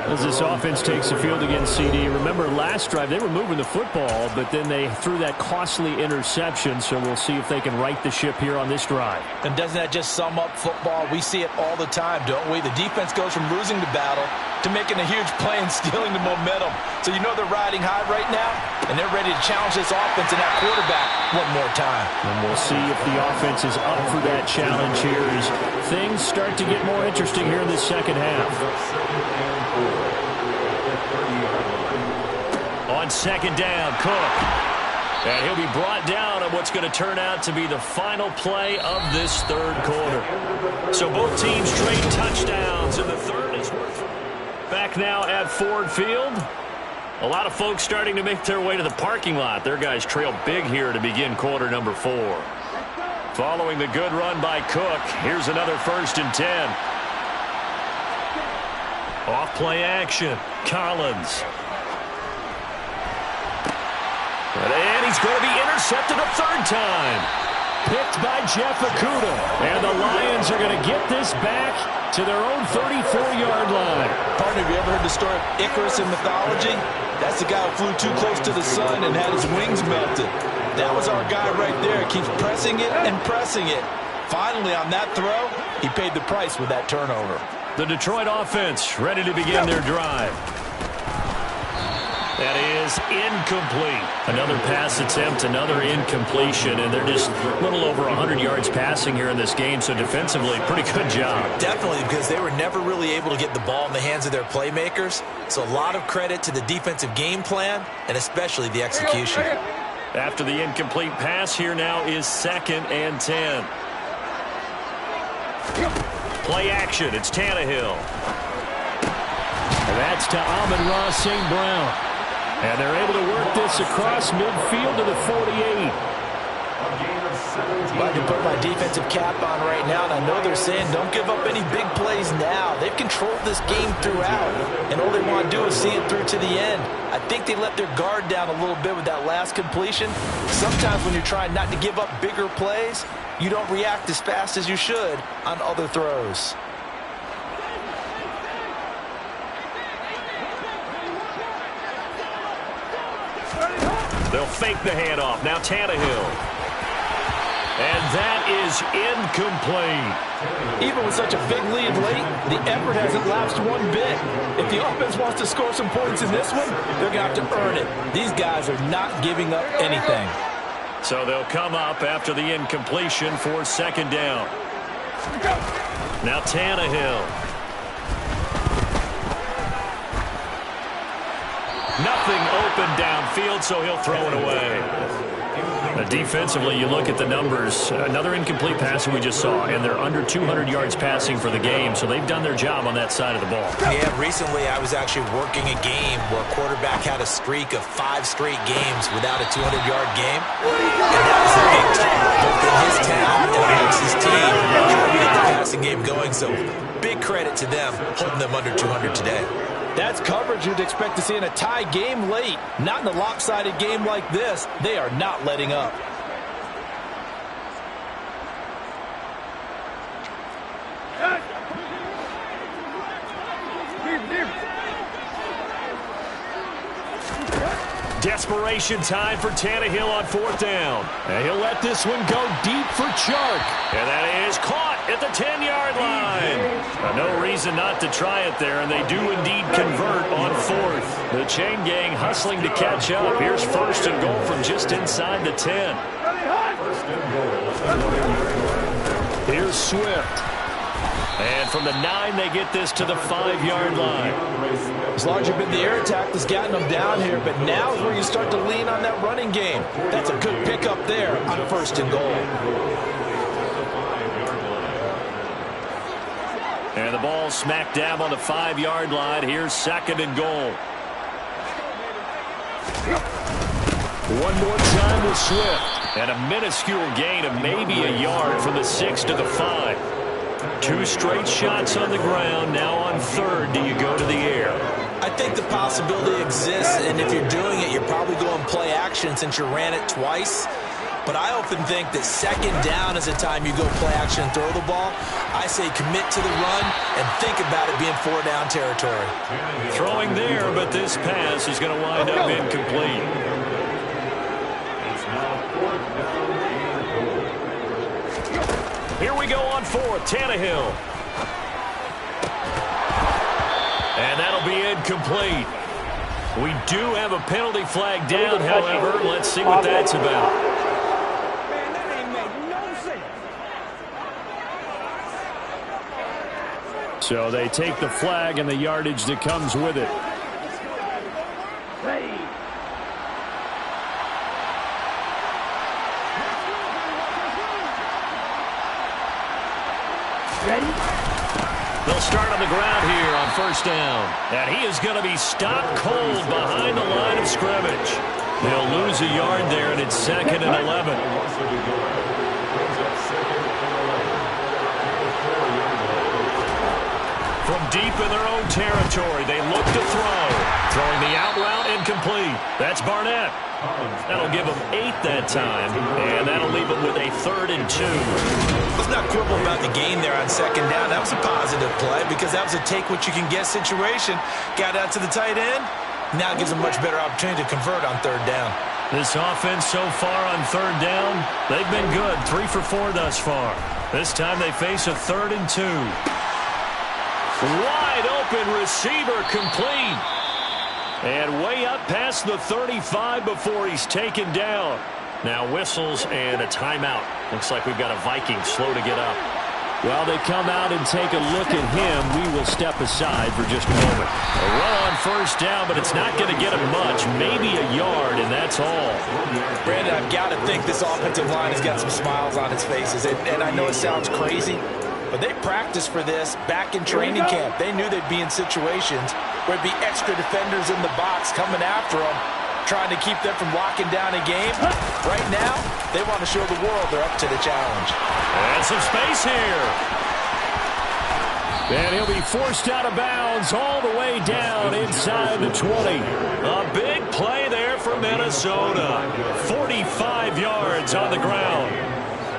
as this offense takes the field against CD. Remember, last drive, they were moving the football, but then they threw that costly interception, so we'll see if they can right the ship here on this drive. And doesn't that just sum up football? We see it all the time, don't we? The defense goes from losing the battle to making a huge play and stealing the momentum. So you know they're riding high right now, and they're ready to challenge this offense and that quarterback one more time. And we'll see if the offense is up for that challenge here as things start to get more interesting here in the second half. On 2nd down, Cook. And he'll be brought down on what's going to turn out to be the final play of this 3rd quarter. So both teams trade touchdowns, and the 3rd is worth. Back now at Ford Field. A lot of folks starting to make their way to the parking lot. Their guys trail big here to begin quarter number 4. Following the good run by Cook, here's another 1st and 10. Off play action, Collins. And he's going to be intercepted a third time. Picked by Jeff Okudah. And the Lions are going to get this back to their own 34-yard line. Partner, have you ever heard the story of Icarus in mythology? That's the guy who flew too close to the sun and had his wings melted. That was our guy right there. Keeps pressing it and pressing it. Finally, on that throw, he paid the price with that turnover. The Detroit offense ready to begin their drive. That is incomplete. Another pass attempt, another incompletion, and they're just a little over 100 yards passing here in this game, so defensively, pretty good job. Definitely, because they were never really able to get the ball in the hands of their playmakers, so a lot of credit to the defensive game plan and especially the execution. After the incomplete pass, here now is 2nd and 10. Play action, it's Tannehill. And that's to Amon-Ra St. Brown. And they're able to work this across midfield to the 48. I can put my defensive cap on right now, and I know they're saying don't give up any big plays now. They've controlled this game throughout, and all they want to do is see it through to the end. I think they let their guard down a little bit with that last completion. Sometimes when you're trying not to give up bigger plays, you don't react as fast as you should on other throws. They'll fake the handoff. Now Tannehill. And that is incomplete. Even with such a big lead late, the effort hasn't lapsed one bit. If the offense wants to score some points in this one, they're going to have to earn it. These guys are not giving up anything. So they'll come up after the incompletion for 2nd down. Now Tannehill. Nothing open downfield, so he'll throw it away. Defensively, you look at the numbers. Another incomplete pass that we just saw, and they're under 200 yards passing for the game, so they've done their job on that side of the ball. Yeah, recently I was actually working a game where a quarterback had a streak of 5 straight games without a 200-yard game, and that was a big key, both in his town and amongst his team, trying to get the passing game going, so big credit to them holding them under 200 today. That's coverage you'd expect to see in a tie game late. Not in a lopsided game like this. They are not letting up. Desperation time for Tannehill on 4th down. And he'll let this one go deep for Chark. And that is caught at the 10-yard line. No reason not to try it there, and they do indeed convert on 4th. The chain gang hustling to catch up. Here's 1st and goal from just inside the 10. Here's Swift. And from the 9, they get this to the 5-yard line. It's largely been the air attack that's gotten them down here, but now is where you start to lean on that running game. That's a good pickup there on 1st and goal. And the ball smack dab on the 5-yard line. Here's 2nd and goal. One more time with Swift. And a minuscule gain of maybe a yard from the 6 to the 5. 2 straight shots on the ground. Now on 3rd, do you go to the air? I think the possibility exists, and if you're doing it, you're probably going play action since you ran it twice. But I often think that 2nd down is the time you go play action and throw the ball. I say commit to the run and think about it being 4-down territory. Throwing there, but this pass is going to wind up incomplete. Here we go on 4th, Tannehill. And that'll be incomplete. We do have a penalty flag down, however. Let's see what that's about. Man, that ain't make no sense. So they take the flag and the yardage that comes with it. They'll start on the ground here on 1st down. And he is going to be stopped cold behind the line of scrimmage. They'll lose a yard there, and it's 2nd and 11. From deep in their own territory, they look to throw. Throwing the out route, incomplete. That's Barnett. That'll give him 8 that time, and that'll leave him with a 3rd and 2. Let's not quibble about the gain there on 2nd down. That was a positive play because that was a take-what-you-can-get situation. Got out to the tight end. Now gives him a much better opportunity to convert on 3rd down. This offense so far on 3rd down, they've been good. 3 for 4 thus far. This time they face a 3rd and 2. Wide open receiver complete. And way up past the 35 before he's taken down. Now whistles and a timeout. Looks like we've got a Viking slow to get up. While they come out and take a look at him, we will step aside for just a moment. A run on 1st down, but it's not going to get him much. Maybe a yard, and that's all. Brandon, I've got to think this offensive line has got some smiles on its faces. And I know it sounds crazy, but they practiced for this back in training camp. They knew they'd be in situations where there'd be extra defenders in the box coming after them, trying to keep them from locking down a game. Right now, they want to show the world they're up to the challenge. And some space here. And he'll be forced out of bounds all the way down inside the 20. A big play there for Minnesota. 45 yards on the ground.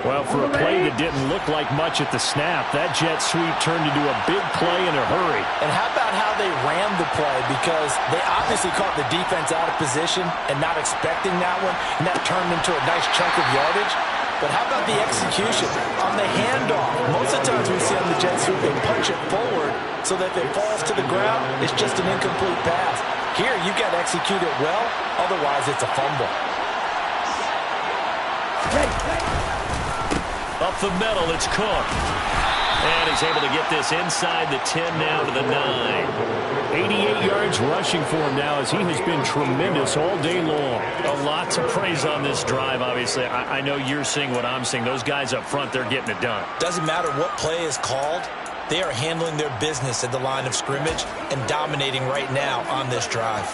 Well, for a play that didn't look like much at the snap, that jet sweep turned into a big play in a hurry. And how about how they ran the play? Because they obviously caught the defense out of position and not expecting that one, and that turned into a nice chunk of yardage. But how about the execution on the handoff? Most of the times we see on the jet sweep, they punch it forward so that if it falls to the ground, it's just an incomplete pass. Here, you got to execute it well, otherwise it's a fumble. Up the middle, it's Cook. And he's able to get this inside the 10 now to the 9. 88 yards rushing for him now as he has been tremendous all day long. A lot to praise on this drive, obviously. I know you're seeing what I'm seeing. Those guys up front, they're getting it done. Doesn't matter what play is called. They are handling their business at the line of scrimmage and dominating right now on this drive.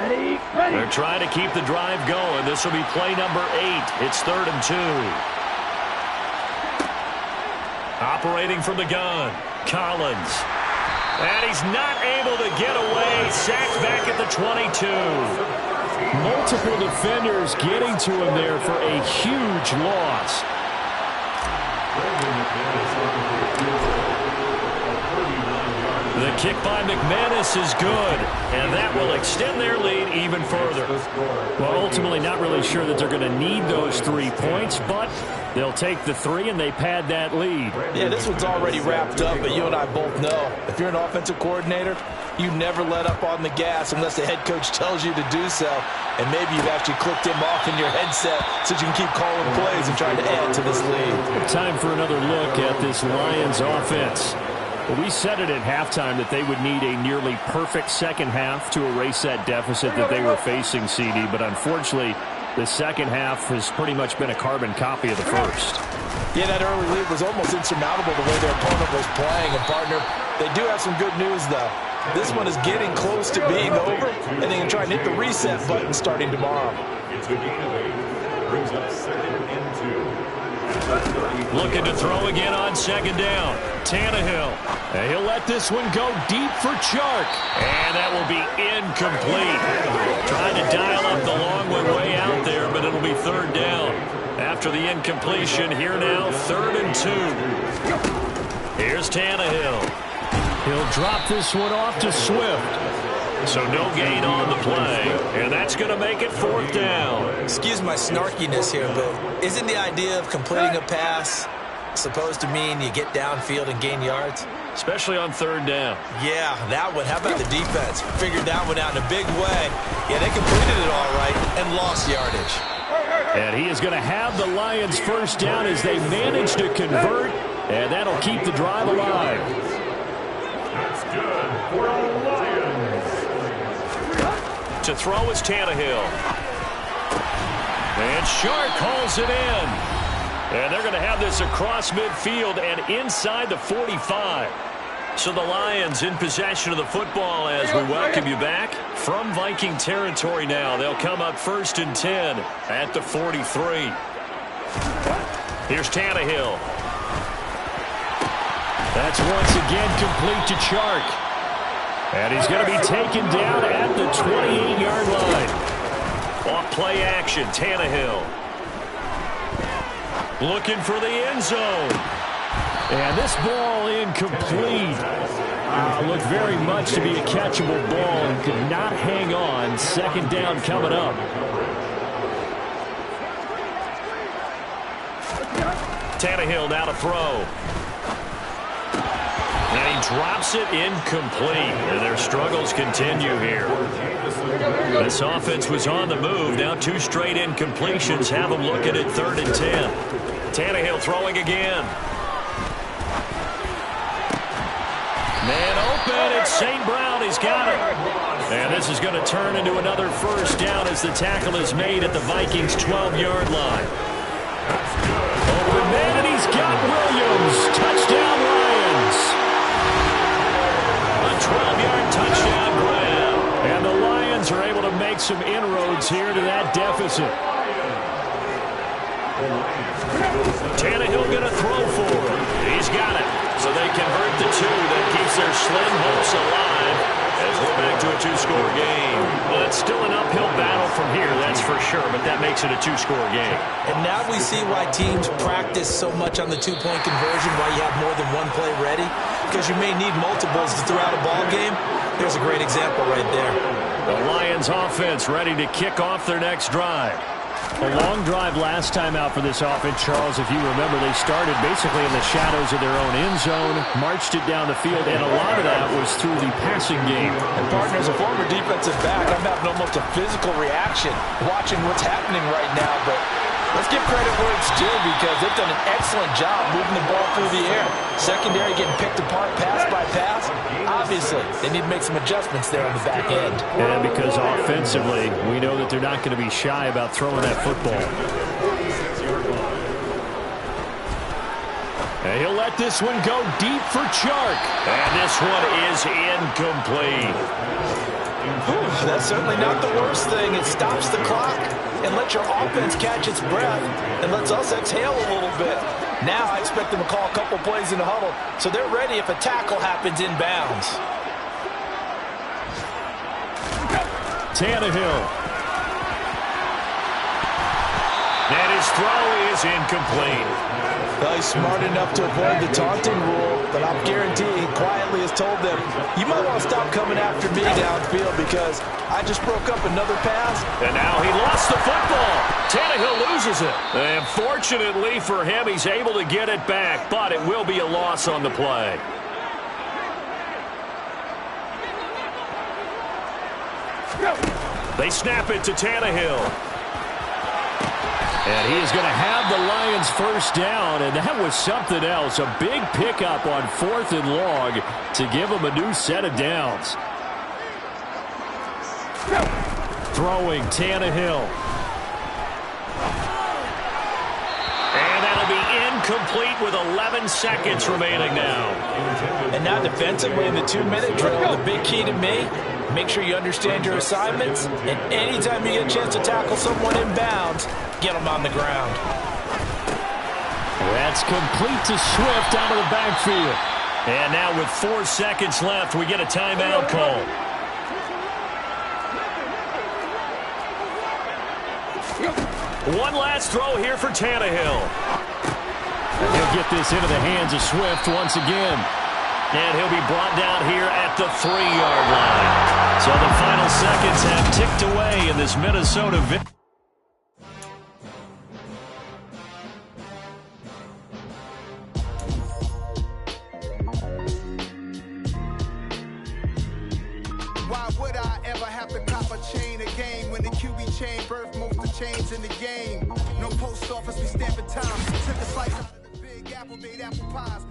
They're trying to keep the drive going. This will be play number 8. It's 3rd and 2. Operating from the gun, Collins. And he's not able to get away. Sacked back at the 22. Multiple defenders getting to him there for a huge loss. The kick by McManus is good, and that will extend their lead even further. Well, ultimately not really sure that they're going to need those 3 points, but they'll take the 3 and they pad that lead. Yeah, this one's already wrapped up, but you and I both know if you're an offensive coordinator, you never let up on the gas unless the head coach tells you to do so. And maybe you've actually clicked him off in your headset so you can keep calling plays and trying to add to this lead. Time for another look at this Lions offense. Well, we said it at halftime that they would need a nearly perfect second half to erase that deficit that they were facing, CD. But unfortunately, the second half has pretty much been a carbon copy of the first. Yeah, that early lead was almost insurmountable the way their opponent was playing. And, partner, they do have some good news, though. This one is getting close to being over, and they can try and hit the reset button starting tomorrow. It's the gain of 8. Brings up 2nd and 2. Looking to throw again on 2nd down. Tannehill. And he'll let this one go deep for Chark. And that will be incomplete. Trying to dial up the long one way out there, but it'll be 3rd down. After the incompletion, here now, 3rd and 2. Here's Tannehill. He'll drop this one off to Swift. So no gain on the play, and that's going to make it 4th down. Excuse my snarkiness here, but isn't the idea of completing a pass supposed to mean you get downfield and gain yards? Especially on 3rd down. Yeah, that one. How about the defense? Figured that one out in a big way. Yeah, they completed it all right and lost yardage. And he is going to have the Lions 1st down as they manage to convert, and that'll keep the drive alive. That's good for the Lions. To throw is Tannehill. And Shark hauls it in. And they're going to have this across midfield and inside the 45. So the Lions in possession of the football as we welcome you back from Viking territory now. They'll come up 1st and 10 at the 43. Here's Tannehill. That's once again complete to Chark. And he's going to be taken down at the 28-yard line. Off play action, Tannehill. Looking for the end zone. And this ball incomplete. Looked very much to be a catchable ball and could not hang on. Second down coming up. Tannehill now to throw. And he drops it incomplete. And their struggles continue here. This offense was on the move. Now 2 straight incompletions have them looking at 3rd and 10. Tannehill throwing again. Man open. It's St. Brown. He's got it. And this is going to turn into another first down as the tackle is made at the Vikings' 12-yard line. Open man, and he's got Williams. Touchdown, Lions. A 12-yard touchdown grab. And the Lions are able to make some inroads here to that deficit. Tannehill going to throw for him. He's got it. So they convert the 2. That keeps their slim hopes alive as we're back to a 2-score game. Well, it's still an uphill battle from here, that's for sure, but that makes it a 2-score game. And now we see why teams practice so much on the 2-point conversion, why you have more than one play ready, because you may need multiples to throw out a ball game. There's a great example right there. The Lions offense ready to kick off their next drive. A long drive last time out for this offense, Charles. If you remember, they started basically in the shadows of their own end zone, marched it down the field, and a lot of that was through the passing game. And partner, as a former defensive back, I'm having almost a physical reaction watching what's happening right now. But let's give credit where it's due because they've done an excellent job moving the ball through the air. Secondary getting picked apart pass by pass. Obviously, they need to make some adjustments there on the back end. And because offensively, we know that they're not going to be shy about throwing that football. And he'll let this one go deep for Chark. And this one is incomplete. Whew, that's certainly not the worst thing. It stops the clock and lets your offense catch its breath and lets us exhale a little bit. Now I expect them to call a couple plays in the huddle so they're ready if a tackle happens inbounds. Tannehill. And his throw is incomplete. Well, he's smart enough to avoid the taunting rule, but I'm guaranteeing he quietly has told them, you might want to stop coming after me downfield because I just broke up another pass. And now he lost the football. Tannehill loses it. And fortunately for him, he's able to get it back, but it will be a loss on the play. They snap it to Tannehill. And he is going to have the Lions first down, and that was something else. A big pickup on 4th and long to give him a new set of downs. Throwing Tannehill. And that'll be incomplete with 11 seconds remaining now. And now defensively in the 2-minute drill, the big key to me, make sure you understand your assignments, and anytime you get a chance to tackle someone inbounds, get them on the ground. That's complete to Swift out of the backfield. And now with 4 seconds left, we get a timeout call. One last throw here for Tannehill. He'll get this into the hands of Swift once again. And he'll be brought down here at the 3-yard line. So the final seconds have ticked away in this Minnesota victory. Why would I ever have to cop a chain again when the QB chain birthed most of the chains in the game? No post office, we stamping time. Took a slice out of the big apple, made apple pies.